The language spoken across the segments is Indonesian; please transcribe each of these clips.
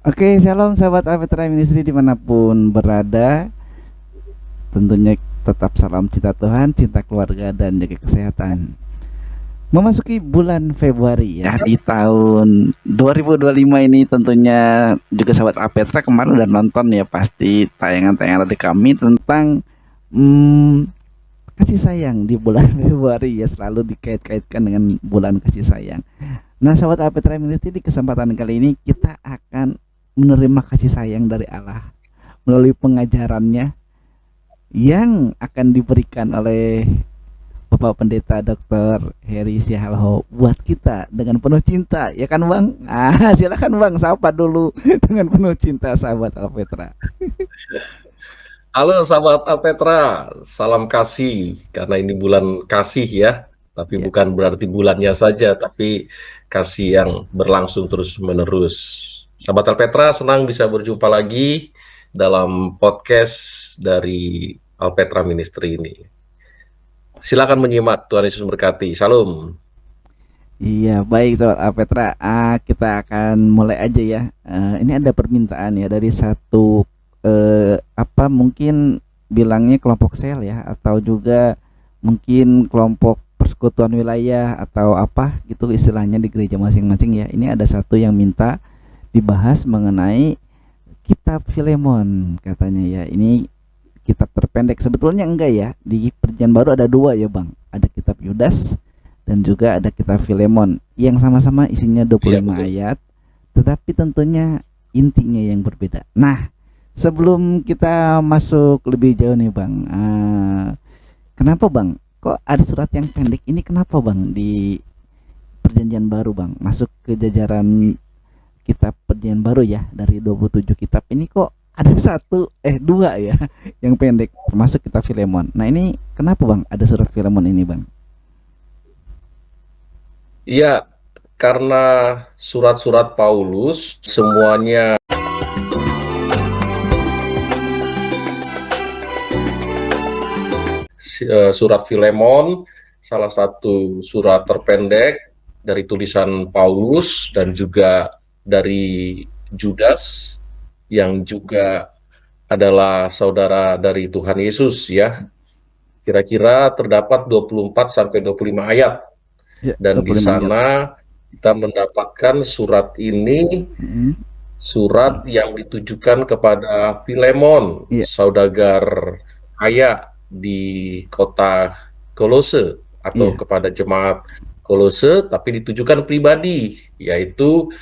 Oke, shalom sahabat Alfitra Ministry dimanapun berada. Tentunya tetap salam cinta Tuhan, cinta keluarga, dan jaga kesehatan. Memasuki bulan Februari ya di tahun 2025 ini, tentunya juga sahabat Alfitra kemarin udah nonton ya pasti tayangan-tayangan dari kami tentang kasih sayang di bulan Februari ya, selalu dikait-kaitkan dengan bulan kasih sayang. Nah, sahabat Alfitra Ministry, di kesempatan kali ini kita akan menerima kasih sayang dari Allah melalui pengajarannya yang akan diberikan oleh Bapak Pendeta Dr. Heri Sihalho buat kita dengan penuh cinta, ya kan Bang? Silakan Bang, sapa dulu dengan penuh cinta sahabat Alpetra. Halo sahabat Alpetra, salam kasih karena ini bulan kasih ya, tapi Ya. bukan berarti bulannya saja, tapi kasih yang berlangsung terus-menerus. Sahabat Alpetra, senang bisa berjumpa lagi dalam podcast dari Alpetra Ministry ini. Silakan menyimak, Tuhan Yesus berkati. Salam. Iya, baik sahabat Alpetra. Kita akan mulai aja ya. Ini ada permintaan ya dari satu mungkin bilangnya kelompok sel ya, atau juga mungkin kelompok persekutuan wilayah atau apa gitu istilahnya di gereja masing-masing ya. Ini ada satu yang minta dibahas mengenai kitab Filemon katanya ya. Ini kitab terpendek, sebetulnya enggak ya, di Perjanjian Baru ada dua ya Bang, ada kitab Yudas dan juga ada kitab Filemon yang sama-sama isinya 25 ayat, tetapi tentunya intinya yang berbeda. Nah, sebelum kita masuk lebih jauh nih Bang, kenapa Bang kok ada surat yang pendek ini, kenapa Bang di Perjanjian Baru Bang masuk ke jajaran kitab Perjanjian Baru ya, dari 27 kitab ini kok ada dua ya yang pendek, termasuk kitab Filemon. Nah, ini kenapa Bang ada surat Filemon ini Bang? Iya, karena surat-surat Paulus semuanya surat Filemon salah satu surat terpendek dari tulisan Paulus dan juga dari Judas yang juga adalah saudara dari Tuhan Yesus ya. Kira-kira terdapat 24 sampai 25 ayat. Ya, dan di sana kita mendapatkan surat ini, surat yang ditujukan kepada Filemon, saudagar kaya di kota Kolose atau kepada jemaat Kolose, tapi ditujukan pribadi, yaitu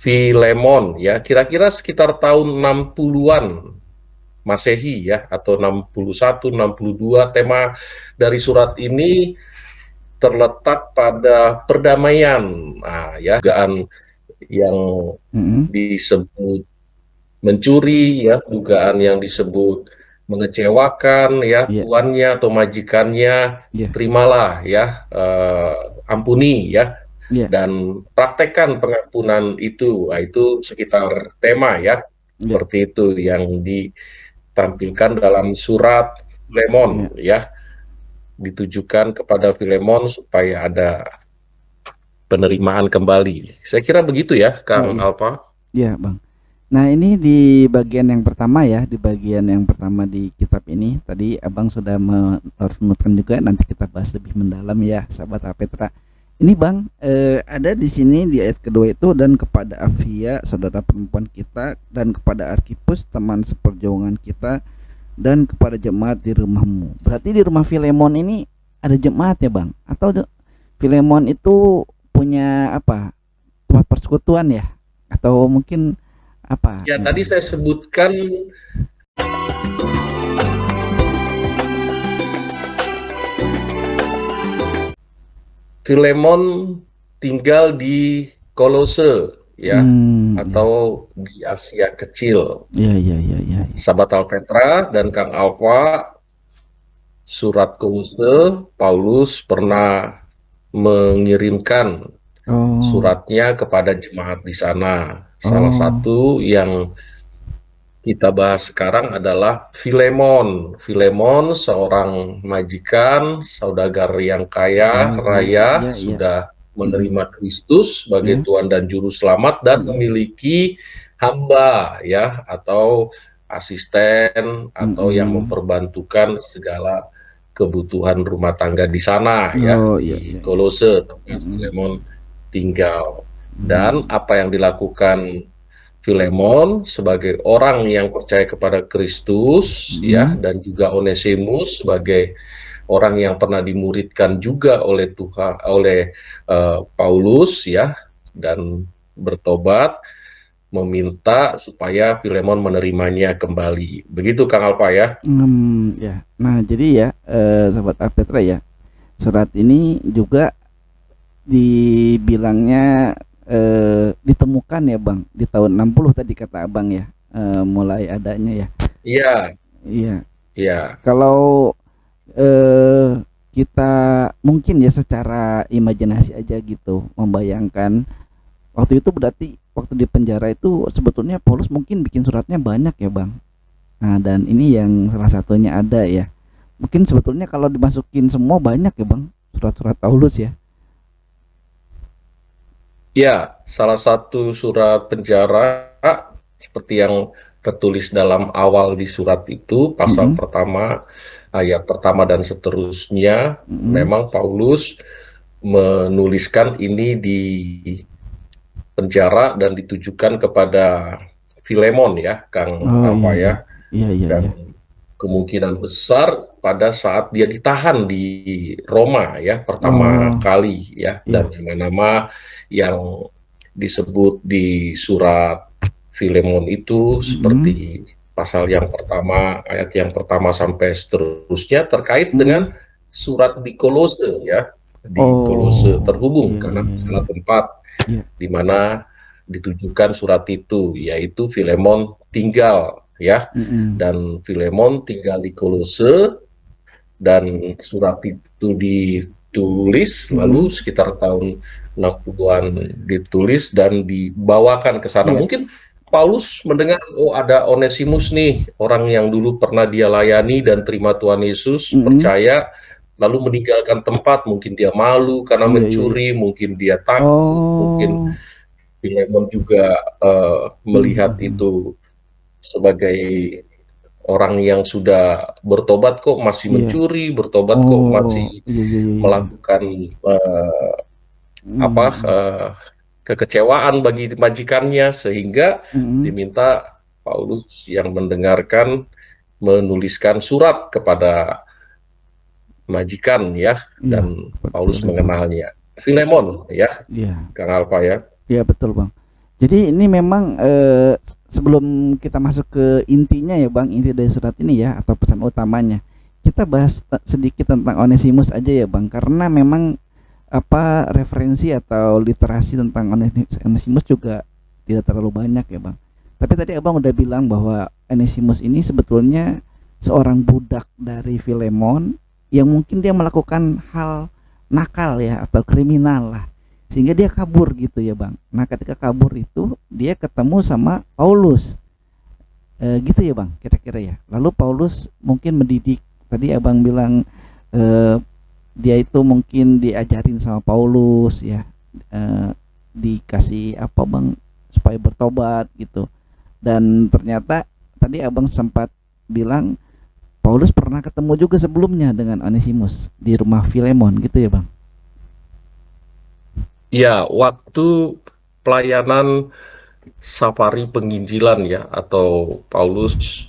Filemon ya, kira-kira sekitar tahun 60-an Masehi ya, atau 61, 62. Tema dari surat ini terletak pada perdamaian, dugaan yang disebut mencuri ya, dugaan yang disebut mengecewakan ya, tuannya atau majikannya, terimalah ya, ampuni ya, dan praktekkan pengampunan itu. Itu sekitar tema ya, seperti itu yang ditampilkan dalam surat Filemon ya, ditujukan kepada Filemon supaya ada penerimaan kembali. Saya kira begitu ya, Kang Alfa. Iya, Bang. Nah, ini di bagian yang pertama ya, di bagian yang pertama di kitab ini. Tadi Abang sudah menurunkan juga, nanti kita bahas lebih mendalam ya, sahabat Alpetra. Ini Bang, ada di sini di ayat kedua itu, dan kepada Afia, saudara perempuan kita, dan kepada Arkipus, teman seperjuangan kita, dan kepada jemaat di rumahmu. Berarti di rumah Filemon ini ada jemaat ya Bang? Atau Filemon itu punya apa, tempat persekutuan ya? Atau mungkin apa? Ya, tadi saya sebutkan Filemon tinggal di Kolose ya, atau di Asia Kecil. Iya. Sahabat Alpetra dan Kang Alfa, surat Kolose, Paulus pernah mengirimkan suratnya kepada jemaat di sana. Salah satu yang kita bahas sekarang adalah Filemon. Filemon seorang majikan, saudagar yang kaya raya, sudah menerima Kristus sebagai Tuhan dan Juru Selamat, dan memiliki hamba ya, atau asisten, atau yang Mm-mm. memperbantukan segala kebutuhan rumah tangga di sana ya, Oh iya di iya iya. Kolose tempat Mm-mm. Filemon tinggal. Dan Mm. apa yang dilakukan Filemon sebagai orang yang percaya kepada Kristus ya, Mm. dan juga Onesimus sebagai orang yang pernah dimuridkan juga oleh Tuhan, oleh Paulus ya, dan bertobat meminta supaya Filemon menerimanya kembali. Begitu Kang Alpa ya. Ya. Nah, jadi ya, sahabat Alpetra ya, surat ini juga dibilangnya ditemukan ya Bang di tahun 60 tadi kata Abang ya, mulai adanya ya. Iya, Iya. iya. Kalau eh, kita mungkin ya secara imajinasi aja gitu membayangkan waktu itu, berarti waktu di penjara itu sebetulnya Paulus mungkin bikin suratnya banyak ya Bang. Nah, dan ini yang salah satunya ada ya. Mungkin sebetulnya kalau dimasukin semua banyak ya Bang, surat-surat Paulus ya. Ya, salah satu surat penjara seperti yang tertulis dalam awal di surat itu, pasal Mm-mm. pertama, ayat pertama dan seterusnya, Mm-mm. memang Paulus menuliskan ini di penjara dan ditujukan kepada Filemon ya, Kang Oh iya Alfa iya. ya. Iya iya Dan iya. kemungkinan besar pada saat dia ditahan di Roma ya, pertama Oh kali ya, dan iya. nama-nama yang disebut di surat Filemon itu Mm-mm. seperti pasal yang pertama, ayat yang pertama sampai seterusnya terkait Mm-mm. dengan surat di Kolose ya, di Kolose Oh terhubung iya karena iya salah iya. tempat Iya. di mana ditujukan surat itu, yaitu Filemon tinggal ya, Mm-mm. dan Filemon tinggal di Kolose, dan surat itu ditulis lalu Mm-mm. sekitar tahun 60-an ditulis dan dibawakan ke sana. Iya. Mungkin Paulus mendengar, oh ada Onesimus nih, orang yang dulu pernah dia layani dan terima Tuhan Yesus, Mm-mm. percaya, lalu meninggalkan tempat, mungkin dia malu karena Iya iya iya. mencuri, mungkin dia takut, mungkin Oh. Filemon juga melihat Mm-mm. itu sebagai orang yang sudah bertobat kok masih Iya. mencuri, bertobat kok Oh masih iya iya iya iya. melakukan apa Mm. kekecewaan bagi majikannya, sehingga Mm-mm. diminta Paulus yang mendengarkan menuliskan surat kepada majikan ya, Iya, dan buat Paulus Filemon. mengenalnya. Filemon ya, Iya. Kang Alfa ya. Iya betul Bang. Jadi ini memang sebelum kita masuk ke intinya ya Bang, inti dari surat ini ya atau pesan utamanya, kita bahas sedikit tentang Onesimus aja ya Bang, karena memang apa referensi atau literasi tentang Onesimus juga tidak terlalu banyak ya Bang. Tapi tadi Abang udah bilang bahwa Onesimus ini sebetulnya seorang budak dari Filemon yang mungkin dia melakukan hal nakal ya atau kriminal lah, sehingga dia kabur gitu ya Bang. Nah ketika kabur itu dia ketemu sama Paulus, gitu ya Bang kira-kira ya. Lalu Paulus mungkin mendidik, tadi Abang bilang eh, dia itu mungkin diajarin sama Paulus ya, eh, dikasih apa Bang supaya bertobat gitu. Dan ternyata tadi Abang sempat bilang Paulus pernah ketemu juga sebelumnya dengan Onesimus di rumah Filemon gitu ya Bang. Ya, waktu pelayanan safari penginjilan ya, atau Paulus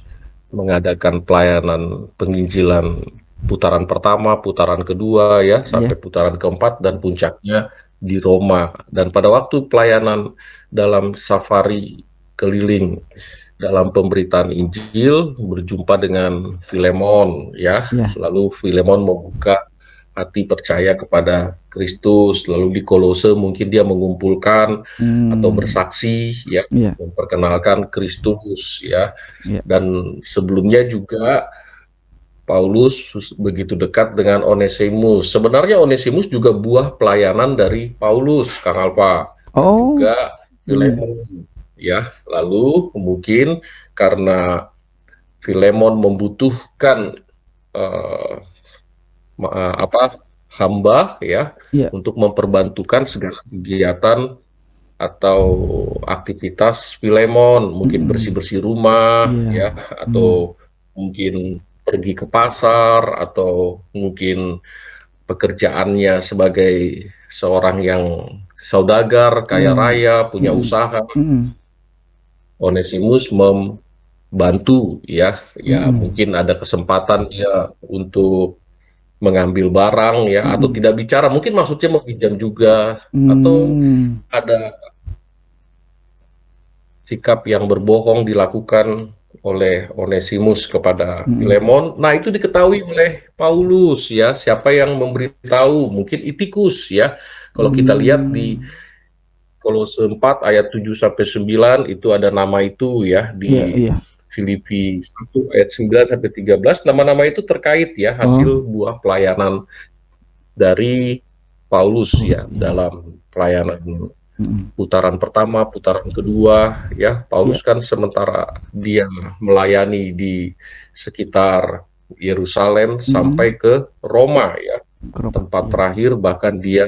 mengadakan pelayanan penginjilan putaran pertama, putaran kedua ya, Iya. sampai putaran keempat dan puncaknya di Roma. Dan pada waktu pelayanan dalam safari keliling dalam pemberitaan Injil, berjumpa dengan Filemon ya, Iya. lalu Filemon membuka hati percaya kepada Kristus, lalu di Kolose mungkin dia mengumpulkan atau Hmm, bersaksi ya, iya. memperkenalkan Kristus ya. Iya. Dan sebelumnya juga Paulus begitu dekat dengan Onesimus. Sebenarnya Onesimus juga buah pelayanan dari Paulus, Kang Alfa, dan Oh, juga iya. Filemon ya. Lalu mungkin karena Filemon membutuhkan eh, apa hamba ya, Iya. untuk memperbantukan segala kegiatan atau aktivitas Filemon, mungkin Mm-mm. bersih-bersih rumah Iya. ya, Mm. atau mungkin pergi ke pasar, atau mungkin pekerjaannya sebagai seorang yang saudagar, kaya Iya. raya, punya Mm-mm. usaha. Mm-mm. Onesimus membantu ya, ya Mm-mm. mungkin ada kesempatan dia untuk mengambil barang ya, atau Mm-mm. tidak bicara, mungkin maksudnya meminjam juga, atau Mm. ada sikap yang berbohong dilakukan oleh Onesimus kepada Mm-mm. Filemon. Nah, itu diketahui oleh Paulus ya, siapa yang memberitahu, mungkin Itikus ya. Kalau kita lihat di Mm. Kolose 4 ayat 7 sampai 9 itu ada nama itu ya, Iya, di iya. Filipi 1 ayat 9 sampai 13, nama-nama itu terkait ya, Oh, hasil buah pelayanan dari Paulus Paulus, ya, iya. dalam pelayanan Mm-mm. putaran pertama, putaran kedua ya. Iya, Paulus kan sementara dia melayani di sekitar Yerusalem mm-mm. sampai ke Roma ya, Ke Roma, tempat iya. terakhir bahkan dia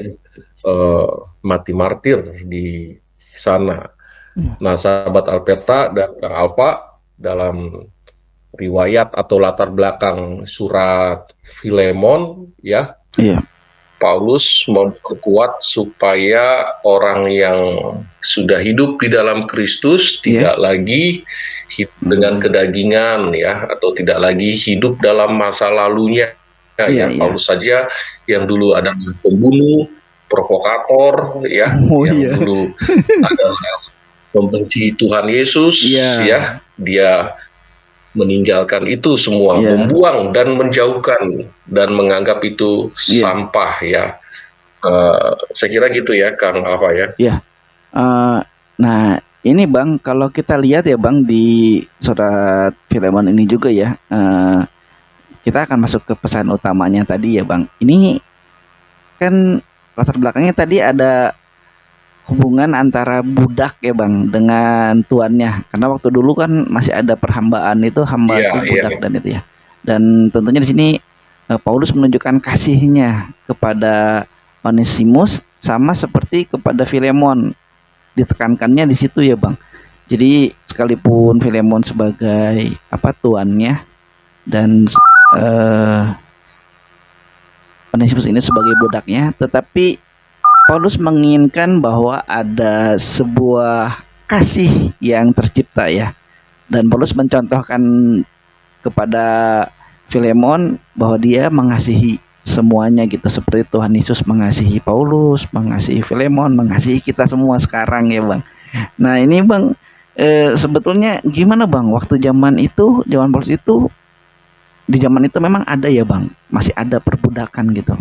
mati martir di sana. Iya, Nah, sahabat Alpeta dan Kang Alpa, dalam riwayat atau latar belakang surat Filemon ya, iya, Paulus memperkuat supaya orang yang sudah hidup di dalam Kristus iya. tidak lagi hidup dengan Mm. kedagingan ya, atau tidak lagi hidup dalam masa lalunya Iya, ya. iya. Paulus saja yang dulu adalah pembunuh, provokator ya, Oh yang iya. dulu adalah membenci Tuhan Yesus Iya, ya, dia meninggalkan itu semua, iya, membuang dan menjauhkan dan menganggap itu iya, sampah ya. Saya kira gitu ya, Kang Alfa ya. iya. Eh, nah, ini Bang, kalau kita lihat ya Bang di surat Filemon ini juga ya, kita akan masuk ke pesan utamanya tadi ya Bang. Ini kan latar belakangnya tadi ada hubungan antara budak ya Bang dengan tuannya. Karena waktu dulu kan masih ada perhambaan, itu hamba Iya, itu iya. budak dan itu ya. Dan tentunya di sini Paulus menunjukkan kasihnya kepada Onesimus sama seperti kepada Filemon. Ditekankannya di situ ya Bang. Jadi sekalipun Filemon sebagai apa tuannya dan eh, Onesimus ini sebagai budaknya, tetapi Paulus menginginkan bahwa ada sebuah kasih yang tercipta ya. Dan Paulus mencontohkan kepada Filemon bahwa dia mengasihi semuanya gitu, seperti Tuhan Yesus mengasihi Paulus, mengasihi Filemon, mengasihi kita semua sekarang ya Bang. Nah ini Bang, sebetulnya gimana Bang waktu zaman itu, zaman Paulus itu, di zaman itu memang ada ya Bang, masih ada perbudakan gitu.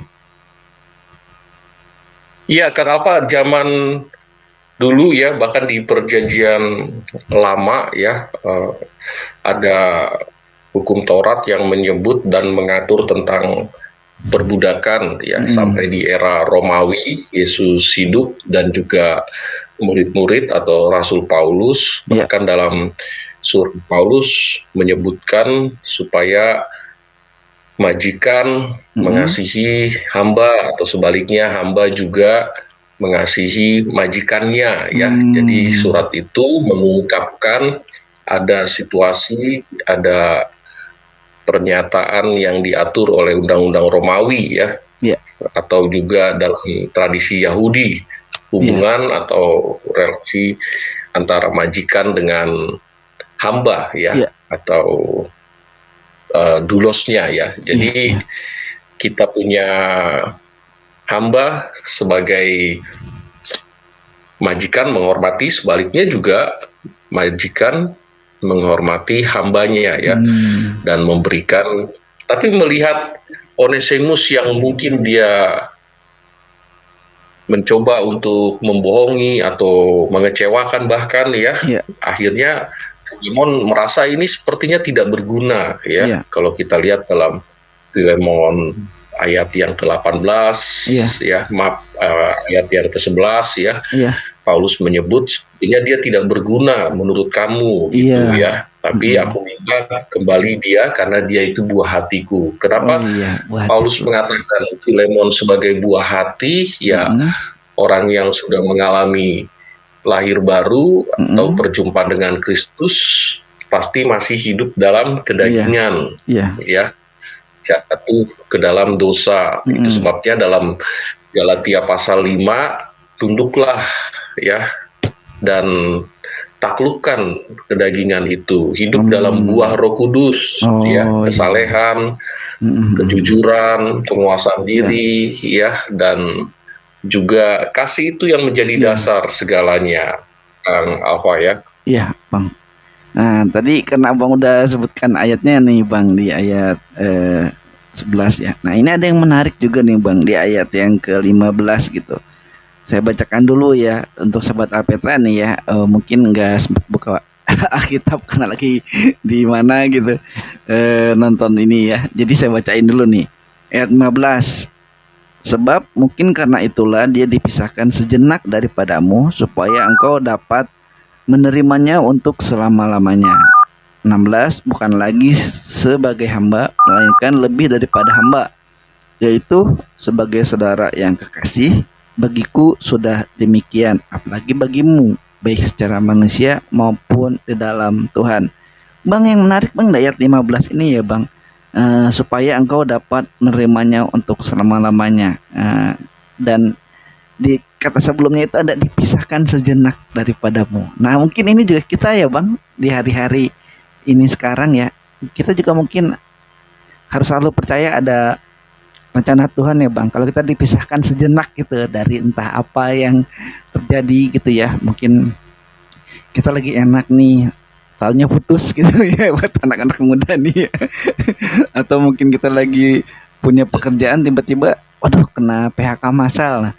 Iya, Kang Alfa, zaman dulu ya, bahkan di perjanjian lama ya, ada hukum Taurat yang menyebut dan mengatur tentang perbudakan ya, sampai di era Romawi Yesus hidup, dan juga murid-murid atau Rasul Paulus Ya, bahkan dalam surat Paulus menyebutkan supaya majikan mm-mm. mengasihi hamba, atau sebaliknya hamba juga mengasihi majikannya ya. Jadi Hmm, surat itu mengungkapkan ada situasi, ada pernyataan yang diatur oleh undang-undang Romawi ya, ya, atau juga dalam tradisi Yahudi, ya, hubungan atau relasi antara majikan dengan hamba ya, ya, atau dulosnya ya. ya, Jadi ya, kita punya hamba sebagai majikan menghormati, sebaliknya juga majikan menghormati hambanya ya, hmm, dan memberikan. Tapi melihat Onesimus yang mungkin dia mencoba untuk membohongi atau mengecewakan bahkan ya, ya, akhirnya Filemon merasa ini sepertinya tidak berguna ya. ya, Kalau kita lihat dalam Filemon ayat yang ke-18 ya, ya, maaf, ayat yang ke-11 ya, ya, Paulus menyebut sepertinya dia tidak berguna menurut kamu gitu iya, ya. Tapi mm-mm. aku minta kembali dia karena dia itu buah hatiku. Oh Kenapa iya, buah Paulus hatiku. mengatakan Filemon sebagai buah hati? Ya, Mm-mm. orang yang sudah mengalami lahir baru atau Mm-mm. berjumpa dengan Kristus pasti masih hidup dalam Iya. kedagingan, Iya. ya, jatuh ke dalam dosa. Itu Mm-mm. sebabnya dalam Galatia pasal 5, tunduklah ya dan taklukkan kedagingan itu, hidup dalam buah Roh Kudus, ya, Oh iya. kesalehan, Mm-mm. kejujuran, penguasaan Iya. diri, ya, dan juga kasih itu yang menjadi Iya. dasar segalanya, Kang Alfa ya. Iya, Bang. Nah, tadi karena Abang udah sebutkan ayatnya nih, Bang, di ayat 11 ya. Nah, ini ada yang menarik juga nih, Bang, di ayat yang ke-15 gitu. Saya bacakan dulu ya untuk sobat Alpetra nih ya. Mungkin nggak sempat buka Alkitab karena lagi di mana gitu nonton ini ya. Jadi saya bacain dulu nih. Ayat 15. Sebab mungkin karena itulah dia dipisahkan sejenak daripadamu supaya engkau dapat menerimanya untuk selama-lamanya. 16. Bukan lagi sebagai hamba, melainkan lebih daripada hamba, yaitu sebagai saudara yang kekasih. Bagiku sudah demikian, apalagi bagimu, baik secara manusia maupun di dalam Tuhan. Bang, yang menarik Bang di ayat 15 ini ya Bang, supaya engkau dapat menerimanya untuk selama-lamanya. Dan di kata sebelumnya itu ada dipisahkan sejenak daripadamu. Nah, mungkin ini juga kita ya Bang, di hari-hari ini sekarang ya, kita juga mungkin harus selalu percaya ada rencana Tuhan ya Bang. Kalau kita dipisahkan sejenak gitu dari entah apa yang terjadi gitu ya, mungkin kita lagi enak nih, taunya putus gitu ya buat anak-anak muda nih. Atau mungkin kita lagi punya pekerjaan tiba-tiba, waduh kena PHK massal. Nah,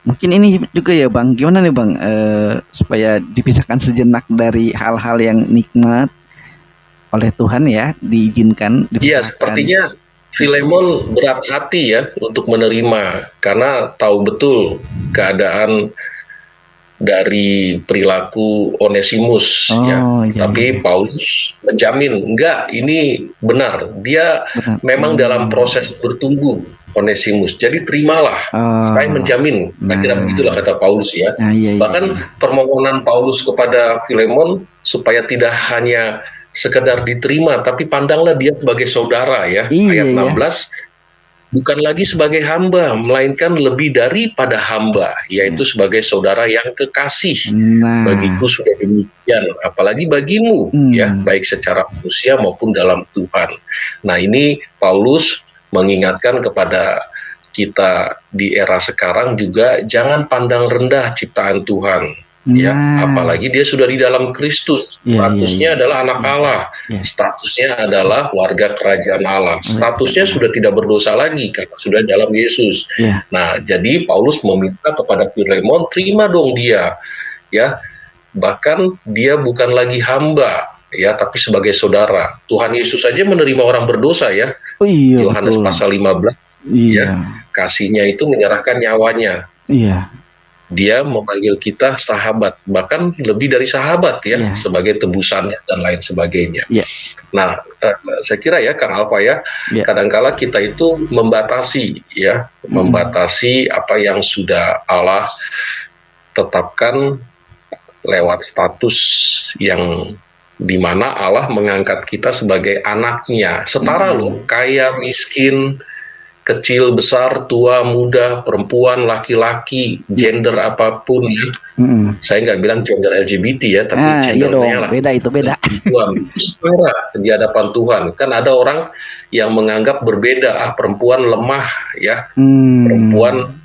mungkin ini juga ya Bang. Gimana nih Bang, supaya dipisahkan sejenak dari hal-hal yang nikmat oleh Tuhan ya, diizinkan Iya, dipisahkan. sepertinya Filemon berat hati ya untuk menerima karena tahu betul keadaan dari perilaku Onesimus ya. Iya, Tapi iya. Paulus menjamin enggak, ini benar. Dia Benar. memang dalam proses bertumbuh Onesimus. Jadi terimalah. Saya menjamin. Kira-kira begitulah kata Paulus ya. Nah, iya, Bahkan permohonan Paulus kepada Filemon supaya tidak hanya sekedar diterima, tapi pandanglah dia sebagai saudara ya. Iya, Ayat 16, bukan lagi sebagai hamba, melainkan lebih daripada hamba, yaitu sebagai saudara yang kekasih. Nah, Bagiku sudah demikian, apalagi bagimu, ya, baik secara manusia maupun dalam Tuhan. Nah, ini Paulus mengingatkan kepada kita di era sekarang juga, jangan pandang rendah ciptaan Tuhan. Ya, apalagi dia sudah di dalam Kristus, statusnya adalah anak Allah, statusnya adalah warga kerajaan Allah, statusnya sudah tidak berdosa lagi karena sudah dalam Yesus. Nah, jadi Paulus meminta kepada Filemon, terima dong dia, ya, bahkan dia bukan lagi hamba, ya, tapi sebagai saudara. Tuhan Yesus saja menerima orang berdosa ya. Yohanes pasal 15, ya, kasihnya itu menyerahkan nyawanya. Dia memanggil kita sahabat, bahkan lebih dari sahabat ya, sebagai tebusannya dan lain sebagainya. Nah, saya kira ya Kang Alfa ya, kadangkala kita itu membatasi ya, membatasi apa yang sudah Allah tetapkan lewat status yang dimana Allah mengangkat kita sebagai anaknya, setara loh, kaya, miskin, kecil, besar, tua, muda, perempuan, laki-laki, gender apapun ya. Saya nggak bilang gender LGBT ya, tapi gendernya lah. Beda itu beda. Tuhan setara di hadapan Tuhan. Kan ada orang yang menganggap berbeda, perempuan lemah ya, perempuan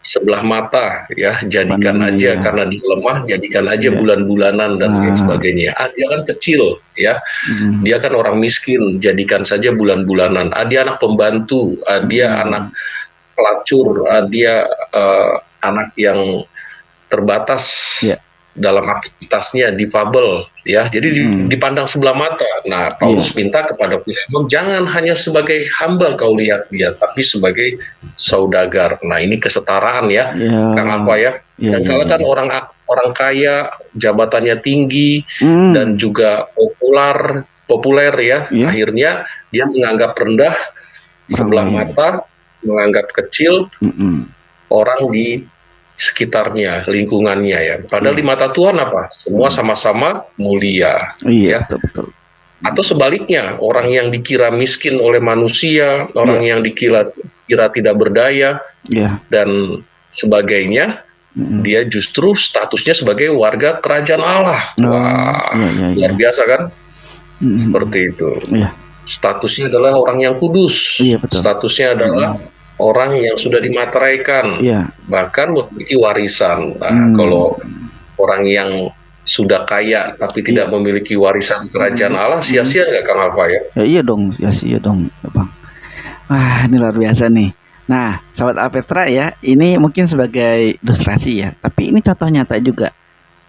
sebelah mata ya, jadikan aja karena dia lemah, jadikan aja bulan-bulanan dan lain sebagainya. Dia kan kecil ya, dia kan orang miskin, jadikan saja bulan-bulanan. Dia anak pembantu, dia anak pelacur, dia anak yang terbatas dalam aktivitasnya, difabel ya, jadi dipandang sebelah mata. Nah, Paulus minta kepada Filemon, jangan hanya sebagai hamba kau lihat dia, tapi sebagai saudagar. Nah, ini kesetaraan ya, Kang Alfa ya. Dan kalau kan orang kaya, jabatannya tinggi dan juga populer ya, akhirnya dia menganggap rendah sebelah mata, menganggap kecil orang di sekitarnya, lingkungannya ya. Padahal Iya. di mata Tuhan apa? Semua sama-sama mulia, Iya, ya. betul betul. Atau sebaliknya, orang yang dikira miskin oleh manusia, orang Iya, yang dikira tidak berdaya iya. dan sebagainya, Mm-mm. dia justru statusnya sebagai warga kerajaan Allah. Oh, Wah, iya iya luar iya. biasa kan? Mm-mm. Seperti itu. Iya, Statusnya adalah orang yang kudus. iya betul. Statusnya adalah Mm-mm. orang yang sudah dimateraikan, Iya. bahkan memiliki warisan. Nah, Mm. kalau orang yang sudah kaya tapi Iya. tidak memiliki warisan kerajaan Allah, Mm-mm. sia-sia nggak Kang Alfa ya? Ya iya dong, ya sih iya dong, ya, Bang. Wah, ini luar biasa nih. Nah, sahabat Alpetra ya, ini mungkin sebagai ilustrasi ya, tapi ini contoh nyata juga.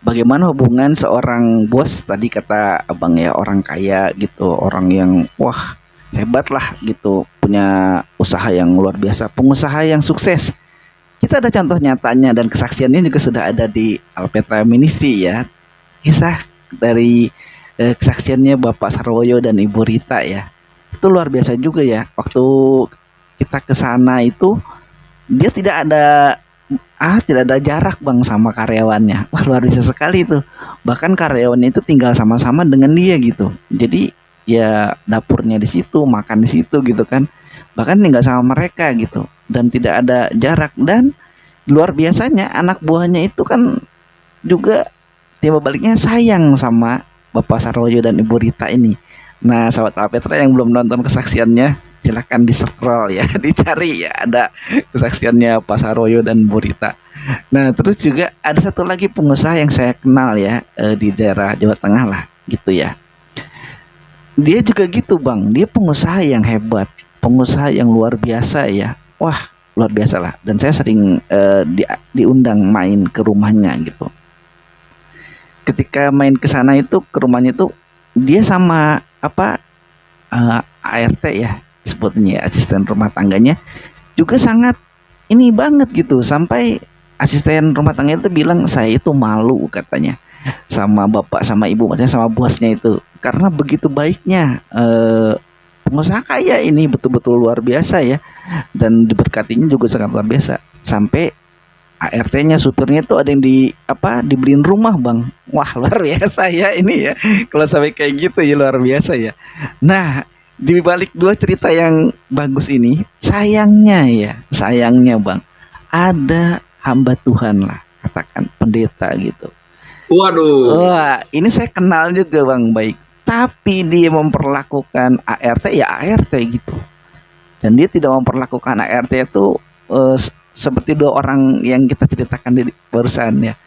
Bagaimana hubungan seorang bos tadi kata abang ya, orang kaya gitu, orang yang wah hebat lah gitu, punya usaha yang luar biasa, pengusaha yang sukses. Kita ada contoh nyatanya dan kesaksiannya juga sudah ada di Alpetra Ministry ya. Kisah dari kesaksiannya Bapak Sarwoyo dan Ibu Rita ya. Itu luar biasa juga ya. Waktu kita ke sana itu dia tidak ada jarak bang sama karyawannya. Wah luar biasa sekali itu. Bahkan karyawannya itu tinggal sama-sama dengan dia gitu. Jadi ya dapurnya di situ, makan di situ gitu kan. Bahkan tinggal sama mereka gitu. Dan tidak ada jarak. Dan luar biasanya anak buahnya itu kan juga tiba baliknya sayang sama Bapak Sarwoyo dan Ibu Rita ini. Nah, sahabat Alpetra yang belum nonton kesaksiannya, silahkan di scroll ya, dicari ya ada kesaksiannya Pak Sarwoyo dan Bu Rita. Nah, terus juga ada satu lagi pengusaha yang saya kenal ya di daerah Jawa Tengah lah, gitu ya. Dia juga gitu bang, dia pengusaha yang hebat, pengusaha yang luar biasa ya. Wah, luar biasa lah. Dan saya sering diundang main ke rumahnya gitu. Ketika main ke sana itu ke rumahnya itu dia sama apa ART ya sebutnya asisten rumah tangganya juga sangat ini banget gitu sampai asisten rumah tangga itu bilang saya itu malu katanya sama bapak sama ibu maksudnya sama bosnya itu karena begitu baiknya pengusaha kaya ini betul-betul luar biasa ya dan diberkatinya juga sangat luar biasa sampai ART-nya supirnya tuh ada yang dibeliin rumah bang. Wah luar biasa ya ini ya. Kalau sampai kayak gitu ya luar biasa ya. Nah di balik dua cerita yang bagus ini sayangnya bang ada hamba Tuhan lah katakan pendeta gitu. Waduh. Wah ini saya kenal juga bang baik. Tapi dia memperlakukan ART ya ART gitu. Dan dia tidak memperlakukan ART itu seperti dua orang yang kita ceritakan di barusan ya.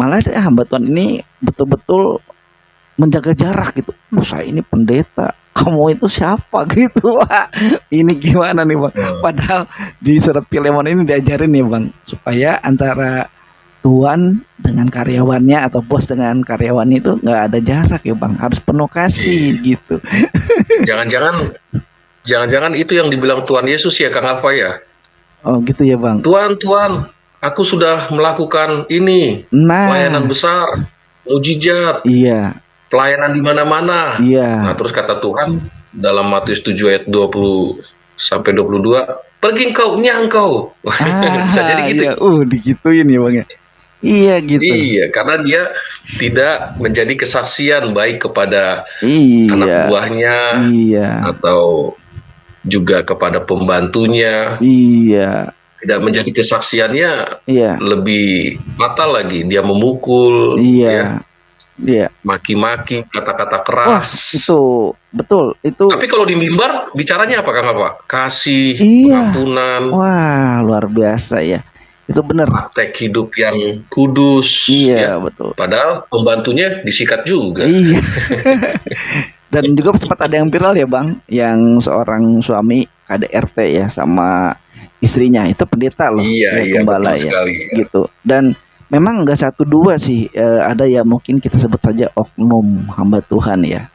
Malah hamba Tuhan ini betul-betul menjaga jarak gitu. Saya ini pendeta, kamu itu siapa gitu. Wah, ini gimana nih bang? Padahal di surat Filemon ini diajarin nih bang supaya antara tuan dengan karyawannya atau bos dengan karyawannya itu nggak ada jarak ya bang. Harus penuh kasih gitu. Jangan-jangan itu yang dibilang Tuhan Yesus ya Kang Alfa ya. Oh gitu ya bang. Tuhan, aku sudah melakukan ini, pelayanan besar, mujizat, iya, pelayanan di mana-mana. Iya. Nah terus kata Tuhan dalam Matius 7 ayat 20 sampai 22, pergi engkau. Bisa jadi gitu. Iya. Digituin ya bang ya. Iya gitu. Iya, karena dia tidak menjadi kesaksian baik kepada anak buahnya, atau juga kepada pembantunya. Iya. Tidak menjadi kesaksiannya lebih fatal lagi. Dia memukul, Iya. maki-maki, kata-kata keras. Wah, itu betul itu. Tapi kalau di mimbar bicaranya apa Kang Alfa? Kasih, pengampunan. Wah, luar biasa ya. Itu benar. Praktek hidup yang kudus. Iya, betul. Padahal pembantunya disikat juga. Iya. Dan juga sempat ada yang viral ya bang, yang seorang suami KDRT ya sama istrinya itu pendeta loh, gembala ya, gitu. Dan memang nggak satu dua sih, ada ya mungkin kita sebut saja oknum hamba Tuhan ya.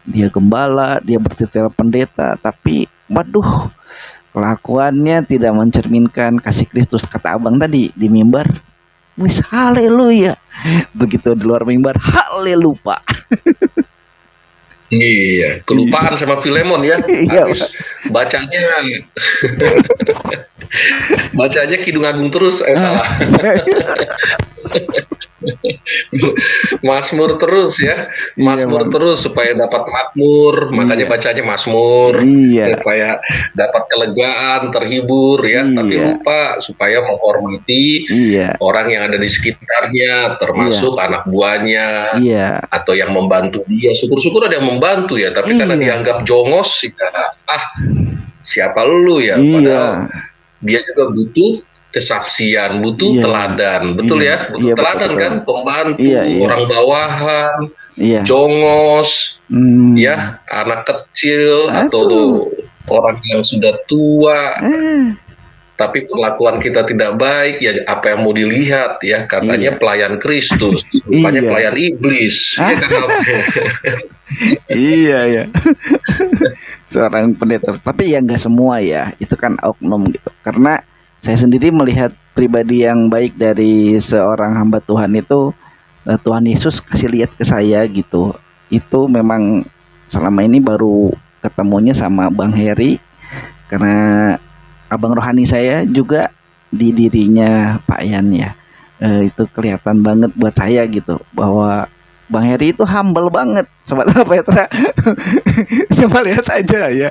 Dia gembala, dia bertitel pendeta, tapi waduh kelakuannya tidak mencerminkan kasih Kristus kata abang tadi di mimbar. Wis haleluya, begitu di luar mimbar haleluya. Iya, kelupaan sama Filemon ya. Habis bacanya Bacanya Kidung Agung terus, salah. Mazmur terus ya, Iya Mazmur bang. terus supaya dapat makmur, makanya Iya. bacanya Mazmur, Iya. supaya dapat kelegaan, terhibur ya, tapi Iya. lupa supaya menghormati Iya. orang yang ada di sekitarnya, Iya. termasuk anak buahnya Iya. atau yang membantu dia. Syukur-syukur ada yang membantu ya, tapi karena Iya. dianggap jongos, ya, siapa lu ya? Padahal Iya. dia juga butuh kesaksian, butuh Iya. teladan, betul Iya. ya? Butuh Iya betul teladan betul. kan, pembantu, Iya. Iya. orang bawahan, Iya. jongos, Hmm. ya, anak kecil atau Aduh. orang yang sudah tua, Eh. tapi perlakuan kita tidak baik, ya apa yang mau dilihat ya? Katanya Iya. pelayan Kristus, rupanya Iya. pelayan iblis, ya kan? Iya ya. Seorang pendeta, tapi ya nggak semua ya, itu kan oknum gitu. Karena saya sendiri melihat pribadi yang baik dari seorang hamba Tuhan itu, Tuhan Yesus kasih lihat ke saya gitu. Itu memang selama ini baru ketemunya sama Bang Heri, karena abang rohani saya juga di dirinya Pak Yan ya. Itu kelihatan banget buat saya gitu, bahwa Bang Heri itu humble banget, Sobat Petra. Coba lihat aja ya.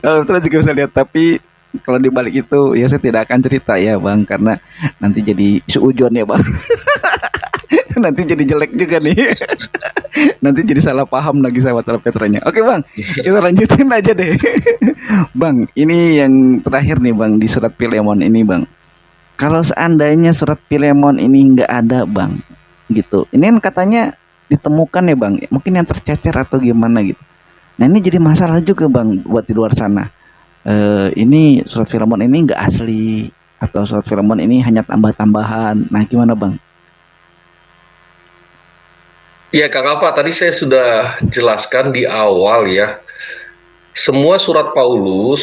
Petra juga bisa lihat, tapi kalau dibalik itu ya saya tidak akan cerita ya Bang, karena nanti jadi seujon ya Bang. Nanti jadi jelek juga nih. Nanti jadi salah paham lagi sama Petranya. Oke Bang, kita lanjutin aja deh. Bang, ini yang terakhir nih Bang, di surat Filemon ini Bang. Kalau seandainya surat Filemon ini nggak ada Bang, gitu. Ini kan katanya ditemukan ya Bang, mungkin yang tercecer atau gimana gitu. Nah ini jadi masalah juga Bang buat di luar sana. Ini surat Filemon ini nggak asli, atau surat Filemon ini hanya tambah-tambahan. Nah gimana Bang? Ya Kang Alfa, tadi saya sudah jelaskan di awal ya. Semua surat Paulus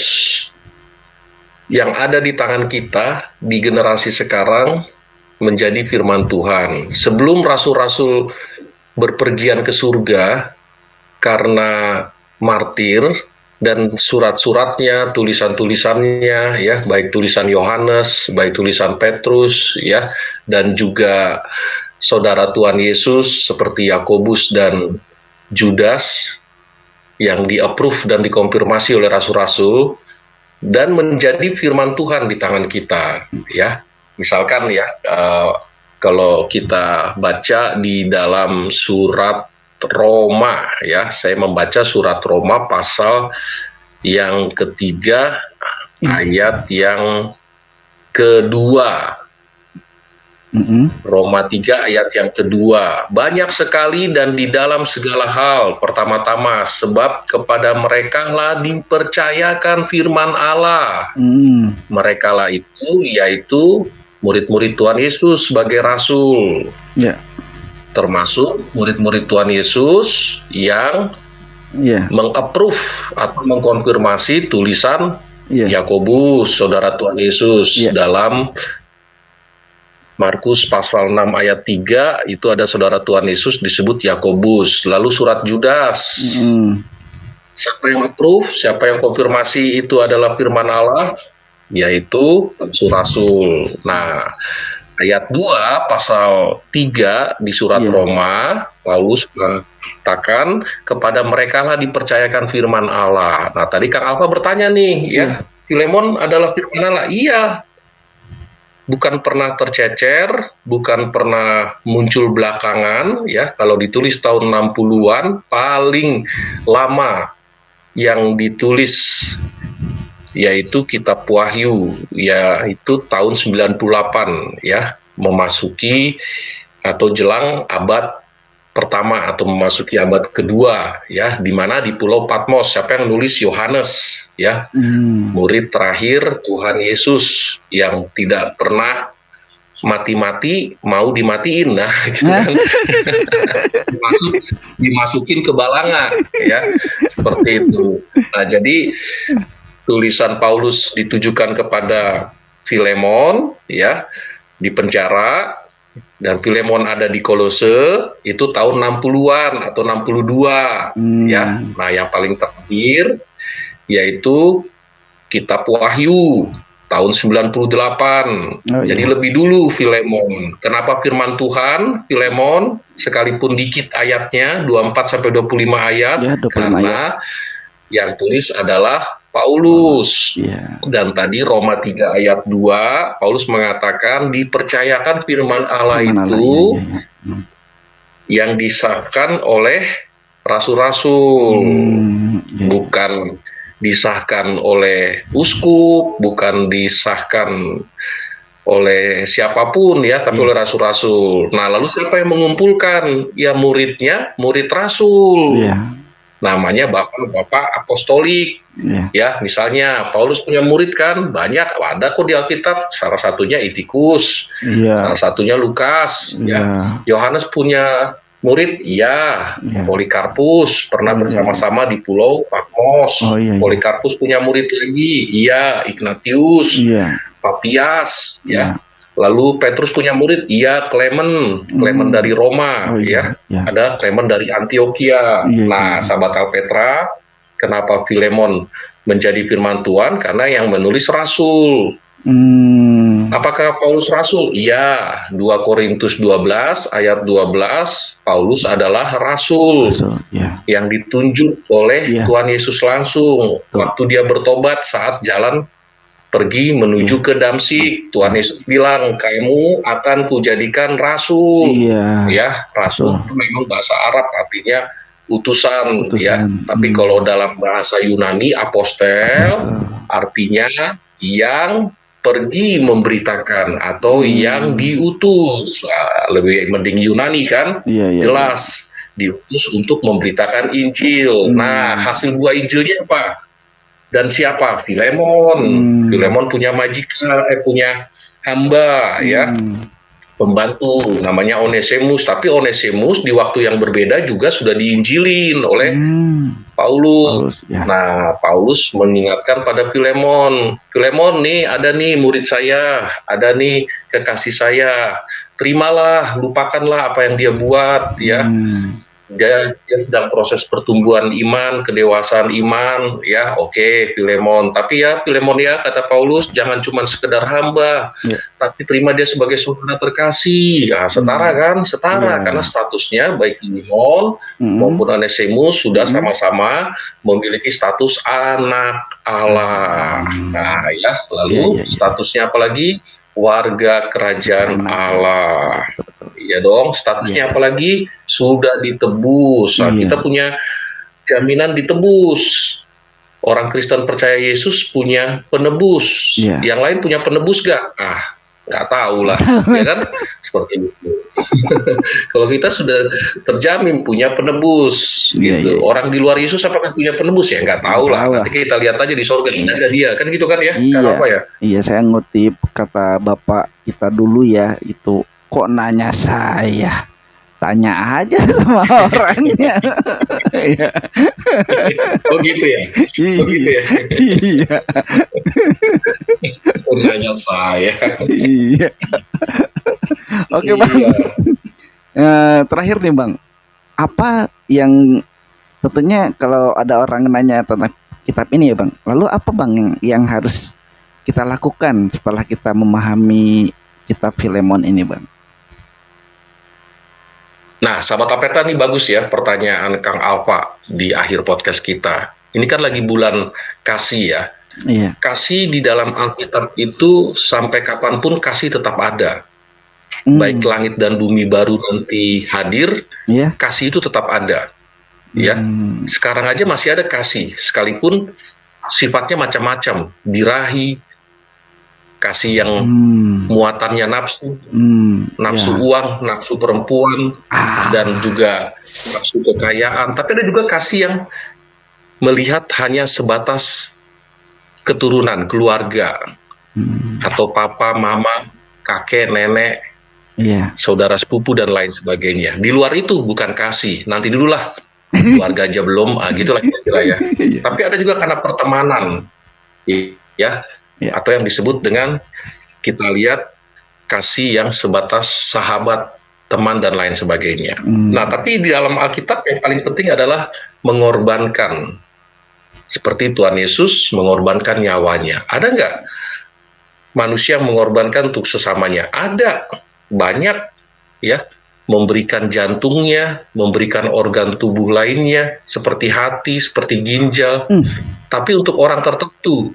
yang ada di tangan kita di generasi sekarang menjadi firman Tuhan. Sebelum rasul-rasul berpergian ke surga karena martir, dan surat-suratnya, tulisan-tulisannya ya, baik tulisan Yohanes, baik tulisan Petrus ya, dan juga saudara Tuhan Yesus seperti Yakobus dan Judas yang di-approve dan dikonfirmasi oleh rasul-rasul dan menjadi firman Tuhan di tangan kita ya. Misalkan ya, kalau kita baca di dalam surat Roma ya, saya membaca surat Roma pasal yang ketiga ayat yang kedua. Roma 3 ayat yang kedua. Banyak sekali dan di dalam segala hal, pertama-tama sebab kepada mereka lah dipercayakan firman Allah. Mereka lah itu, yaitu murid-murid Tuhan Yesus sebagai rasul. Ya. Termasuk murid-murid Tuhan Yesus yang meng-approve atau mengkonfirmasi tulisan Yakobus, saudara Tuhan Yesus dalam Markus pasal 6 ayat 3 itu ada saudara Tuhan Yesus disebut Yakobus. Lalu surat Judas. Siapa yang approve, siapa yang konfirmasi itu adalah firman Allah, yaitu rasul-rasul. Nah, ayat 2 pasal 3 di surat Roma, Paulus mengatakan kepada mereka lah dipercayakan firman Allah. Nah, tadi Kang Alfa bertanya nih, ya, Filemon adalah firman Allah. Iya. Bukan pernah tercecer, bukan pernah muncul belakangan, ya. Kalau ditulis tahun 60-an, paling lama yang ditulis yaitu Kitab Wahyu, yaitu tahun 98, ya, memasuki atau jelang abad pertama atau memasuki abad kedua, ya, di mana di Pulau Patmos. Siapa yang nulis? Yohanes, ya, murid terakhir Tuhan Yesus yang tidak pernah mati-mati, mau dimatiin, nah, gitu kan. Dimasukin ke balangan, ya, seperti itu. Nah, jadi tulisan Paulus ditujukan kepada Filemon, ya, di penjara. Dan Filemon ada di Kolose itu tahun 60-an atau 62 ya. Nah, yang paling terakhir yaitu Kitab Wahyu tahun 98. Oh, Jadi iya. lebih dulu Filemon. Kenapa firman Tuhan Filemon sekalipun dikit ayatnya 24 sampai 25 ayat? Ya, 25 ayat. Karena yang tulis adalah Paulus. Paulus. Iya. Dan tadi Roma 3 ayat 2, Paulus mengatakan dipercayakan firman Allah Firman Allah, itu iya, iya, iya. yang disahkan oleh rasul-rasul, Iya. bukan disahkan oleh uskup, bukan disahkan oleh siapapun ya, tapi Iya. oleh rasul-rasul. Nah, lalu siapa yang mengumpulkan? Ya muridnya, murid rasul. Iya. Namanya bapak-bapak apostolik. Iya. Ya, misalnya Paulus punya murid kan banyak, ada kok di Alkitab. Salah satunya Itikus, Iya. salah satunya Lukas. Iya. Ya, Yohanes punya murid, iya. Iya. Polikarpus pernah Iya, bersama-sama di Pulau Patmos. Oh, iya, iya. Polikarpus punya murid lagi, iya. Ignatius, Iya. Papias, Iya. ya. Lalu Petrus punya murid, iya. Clement dari Roma, Oh, ya. iya. Iya. Ada Clement dari Antioquia. Iya, Nah, iya. sahabat Alpetra, kenapa Filemon menjadi firman Tuhan? Karena yang menulis rasul. Apakah Paulus rasul? Iya, 2 Korintus 12 ayat 12, Paulus adalah rasul Rasul, iya. yang ditunjuk oleh Iya. Tuhan Yesus langsung. Betul. Waktu dia bertobat saat jalan pergi menuju ke Damsyik, Tuhan Yesus bilang, kamu akan kujadikan rasul. Iya. Ya, rasul Betul. itu memang bahasa Arab artinya utusan, ya. Utusan. Tapi kalau dalam bahasa Yunani apostel Betul. artinya yang pergi memberitakan atau yang diutus. Lebih mending Yunani kan? Iya, iya. Jelas diutus untuk memberitakan Injil. Nah, hasil buah Injilnya apa? Dan siapa? Filemon. Filemon punya majikan, punya hamba, ya, pembantu, namanya Onesimus. Tapi Onesimus di waktu yang berbeda juga sudah diinjilin oleh Paulus. Ya. Nah, Paulus mengingatkan pada Filemon. Filemon nih, ada nih murid saya, ada nih kekasih saya. Terimalah, lupakanlah apa yang dia buat, ya. Dia sedang proses pertumbuhan iman, kedewasaan iman, ya. Oke, Filemon. Tapi ya Filemon, ya, kata Paulus, jangan cuma sekedar hamba, tapi terima dia sebagai saudara terkasih. Nah, setara kan? Setara, karena statusnya baik Filemon maupun Onesimus sudah sama-sama memiliki status anak Allah. Nah, ya, lalu statusnya apa lagi? Warga kerajaan Allah. Iya dong, statusnya apalagi sudah ditebus. Nah, kita punya jaminan ditebus. Orang Kristen percaya Yesus punya penebus. Yang lain punya penebus gak? Nggak tahu lah, ya kan? Seperti itu. Kalau kita sudah terjamin punya penebus, gitu. Orang di luar Yesus apakah punya penebus? Ya nggak tahu lah. Nanti kita lihat aja di sorga, ini ada dia, kan gitu kan ya? Apa ya? Iya, saya ngutip kata bapak kita dulu ya, itu kok nanya saya, tanya aja sama orangnya. Oh gitu ya? Oh gitu ya? Iya. Nanya saya. Iya. Oke, Bang. Terakhir nih, Bang, apa yang tentunya kalau ada orang nanya tentang kitab ini ya, Bang, lalu apa, Bang, yang harus kita lakukan setelah kita memahami kitab Filemon ini, Bang? Nah, sahabat Apeta, nih bagus ya pertanyaan Kang Alfa di akhir podcast kita. Ini kan lagi bulan kasih ya. Iya. Kasih di dalam Alkitab itu sampai kapanpun kasih tetap ada. Baik langit dan bumi baru nanti hadir, kasih itu tetap ada. Ya, sekarang aja masih ada kasih, sekalipun sifatnya macam-macam, birahi, kasih yang muatannya nafsu, nafsu uang, nafsu perempuan, dan juga nafsu kekayaan. Tapi ada juga kasih yang melihat hanya sebatas keturunan, keluarga, atau papa, mama, kakek, nenek, saudara sepupu, dan lain sebagainya. Di luar itu bukan kasih, nanti dulu lah, keluarga aja belum, gitulah kira-kira ya. Tapi ada juga karena pertemanan, ya. Atau yang disebut dengan kita lihat kasih yang sebatas sahabat, teman, dan lain sebagainya. Nah, tapi di dalam Alkitab yang paling penting adalah mengorbankan. Seperti Tuhan Yesus mengorbankan nyawanya. Ada nggak manusia mengorbankan untuk sesamanya. Ada banyak ya, memberikan jantungnya, memberikan organ tubuh lainnya seperti hati, seperti ginjal, tapi untuk orang tertentu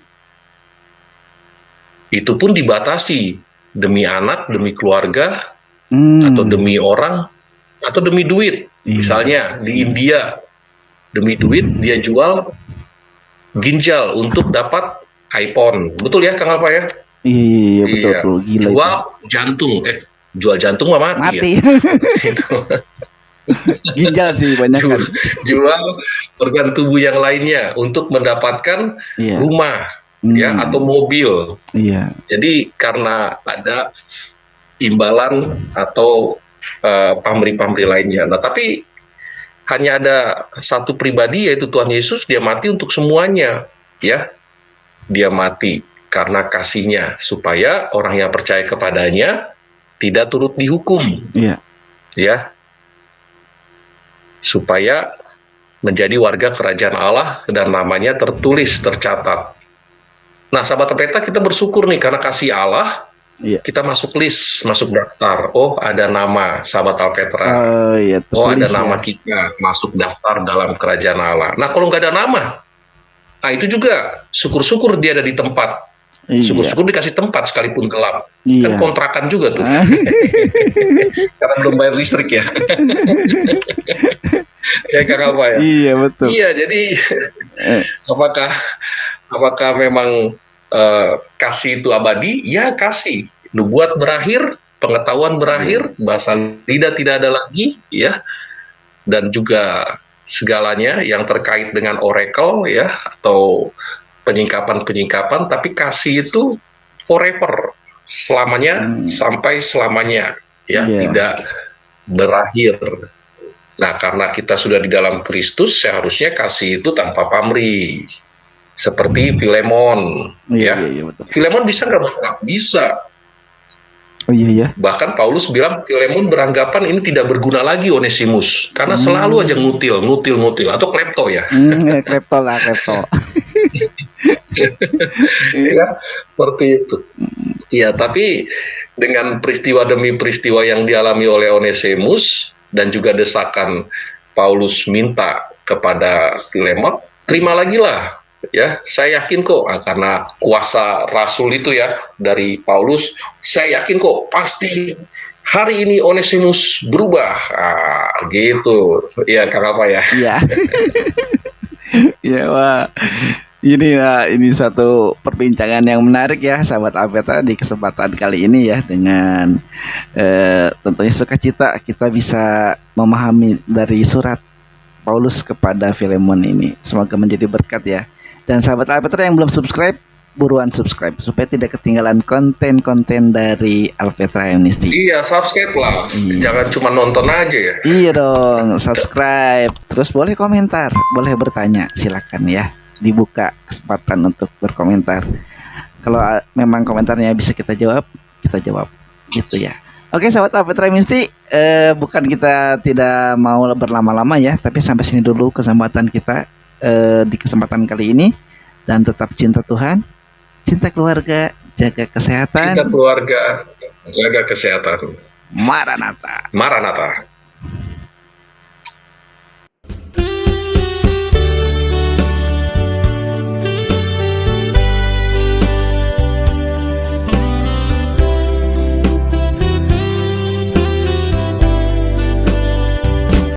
itu pun dibatasi demi anak, demi keluarga, atau demi orang, atau demi duit. Misalnya di India, demi duit dia jual ginjal untuk dapat iPhone. Betul ya, Kang Alpa ya? Iya, betul. Gila jual itu. Jantung, jual jantung mah mati. Ya? Ginjal sih banyak kan. Jual organ tubuh yang lainnya untuk mendapatkan rumah, ya, atau mobil. Jadi karena ada imbalan atau pamrih-pamrih lainnya. Nah, tapi hanya ada satu pribadi, yaitu Tuhan Yesus. Dia mati untuk semuanya, ya. Dia mati karena kasihnya, supaya orang yang percaya kepadanya tidak turut dihukum, ya, supaya menjadi warga kerajaan Allah dan namanya tertulis, tercatat. Nah, sahabat Alpeta, kita bersyukur nih karena kasih Allah. Kita masuk list, masuk daftar. Oh, ada nama sahabat Alpetra. Oh, ada nama kita masuk daftar dalam kerajaan Allah. Nah, kalau nggak ada nama, nah itu juga syukur-syukur dia ada di tempat. Syukur-syukur dikasih tempat sekalipun gelap. Kan kontrakan juga tuh. Karena belum bayar listrik ya. Ya, Kang Alpa ya. Iya, betul. Iya, jadi apakah memang kasih itu abadi? Ya, kasih. Nubuat berakhir, pengetahuan berakhir, bahasa lidah tidak ada lagi, ya. Dan juga segalanya yang terkait dengan oracle, ya, atau penyingkapan-penyingkapan, tapi kasih itu forever, selamanya, sampai selamanya, ya, tidak berakhir. Nah, karena kita sudah di dalam Kristus, seharusnya kasih itu tanpa pamrih. Seperti Filemon, ya. Betul. Filemon bisa nggak? Bisa. Bahkan Paulus bilang Filemon beranggapan ini tidak berguna lagi Onesimus, karena selalu aja ngutil atau klepto ya. Klepto. Ya, seperti itu. Ya, tapi dengan peristiwa demi peristiwa yang dialami oleh Onesimus dan juga desakan Paulus minta kepada Filemon, terima lagi lah. Ya, saya yakin kok, karena kuasa rasul itu ya dari Paulus, saya yakin kok pasti hari ini Onesimus berubah, gitu. Ya, Kang Alpa ya. Iya. Ya, wah. Ini satu perbincangan yang menarik ya, sahabat Alpeta, di kesempatan kali ini ya, dengan tentunya sukacita kita bisa memahami dari surat Paulus kepada Filemon ini. Semoga menjadi berkat ya. Dan sahabat Alpeta yang belum subscribe, buruan subscribe supaya tidak ketinggalan konten-konten dari Alpeta Amnesty. Iya, subscribe lah. Jangan cuma nonton aja ya. Iya dong, subscribe. Terus boleh komentar, boleh bertanya, silakan ya. Dibuka kesempatan untuk berkomentar. Kalau memang komentarnya bisa kita jawab gitu ya. Oke, sahabat Alpeta Amnesty, bukan kita tidak mau berlama-lama ya, tapi sampai sini dulu kesempatan kita di kesempatan kali ini. Dan tetap cinta Tuhan, cinta keluarga, jaga kesehatan. Cinta keluarga, jaga kesehatan. Maranatha.